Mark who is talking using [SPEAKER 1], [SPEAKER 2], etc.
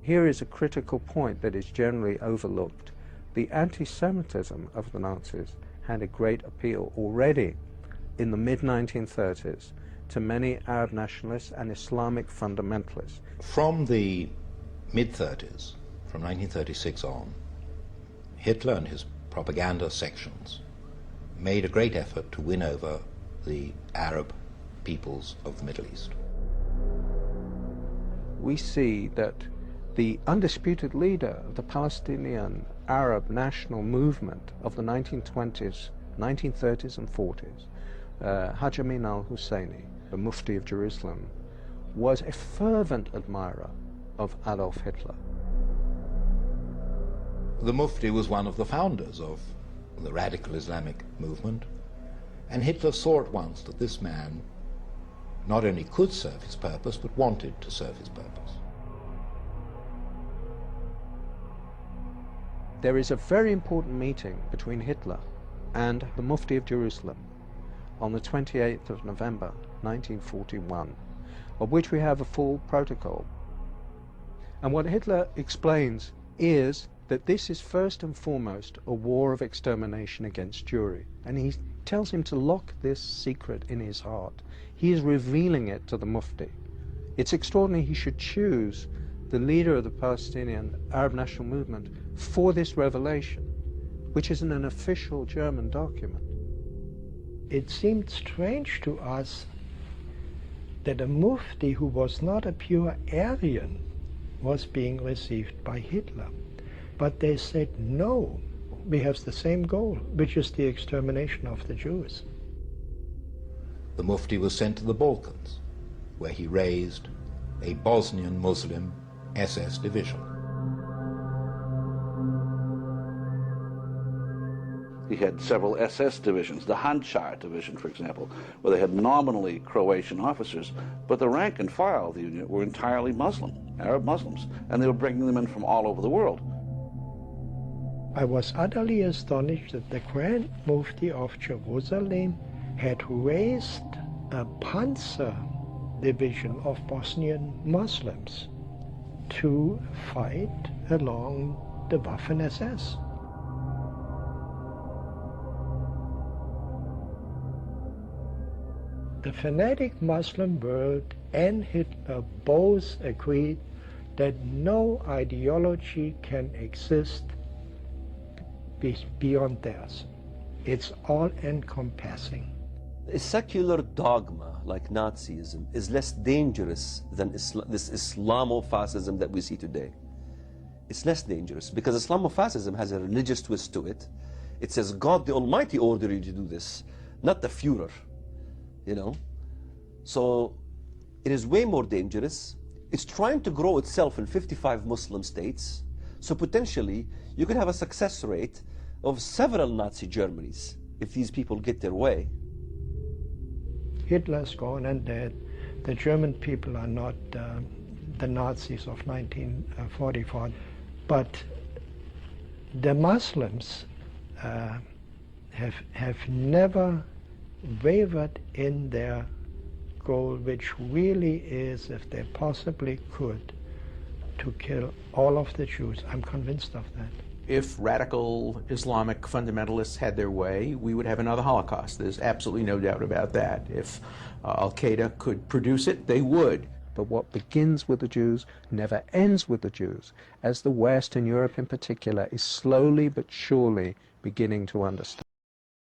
[SPEAKER 1] Here is a critical point that is generally overlooked. The anti-Semitism of the Nazis had a great appeal already in the mid-1930s to many Arab nationalists and Islamic fundamentalists.
[SPEAKER 2] From the mid-30s, from 1936 on, Hitler and his propaganda sections made a great effort to win over the Arab peoples of the Middle East.
[SPEAKER 1] We see that the undisputed leader of the Palestinian Arab national movement of the 1920s, 1930s and 40s, Haj Amin al-Husseini, the Mufti of Jerusalem, was a fervent admirer of Adolf Hitler.
[SPEAKER 2] The Mufti was one of the founders of the radical Islamic movement, and Hitler saw at once that this man not only could serve his purpose, but wanted to serve his purpose.
[SPEAKER 1] There is a very important meeting between Hitler and the Mufti of Jerusalem on the 28th of November 1941, of which we have a full protocol. And what Hitler explains is that this is first and foremost a war of extermination against Jewry, and he tells him to lock this secret in his heart. He is revealing it to the Mufti. It's extraordinary he should choose the leader of the Palestinian Arab National Movement for this revelation, which is in an official German document.
[SPEAKER 3] It seemed strange to us that a Mufti who was not a pure Aryan was being received by Hitler. But they said, no, we have the same goal, which is the extermination of the Jews.
[SPEAKER 2] The Mufti was sent to the Balkans, where he raised a Bosnian Muslim SS division.
[SPEAKER 4] He had several SS divisions, the Handschar division, for example, where they had nominally Croatian officers, but the rank and file of the unit were entirely Muslim, Arab Muslims, and they were bringing them in from all over the world.
[SPEAKER 3] I was utterly astonished that the Grand Mufti of Jerusalem had raised a Panzer division of Bosnian Muslims to fight along the Waffen-SS. The fanatic Muslim world and Hitler both agreed that no ideology can exist beyond theirs. It's all-encompassing.
[SPEAKER 5] A secular dogma like Nazism is less dangerous than this Islamofascism that we see today. It's less dangerous because Islamofascism has a religious twist to it. It says God the Almighty ordered you to do this, not the Führer, you know. So it is way more dangerous. It's trying to grow itself in 55 Muslim states. So potentially you could have a success rate of several Nazi Germanys if these people get their way.
[SPEAKER 3] Hitler's gone and dead. The German people are not the Nazis of 1944. But the Muslims have never wavered in their goal, which really is, if they possibly could, to kill all of the Jews. I'm convinced of that.
[SPEAKER 6] If radical Islamic fundamentalists had their way, we would have another Holocaust. There's absolutely no doubt about that. If Al-Qaeda could produce it, they would.
[SPEAKER 1] But what begins with the Jews never ends with the Jews, as the West and Europe in particular is slowly but surely beginning to understand.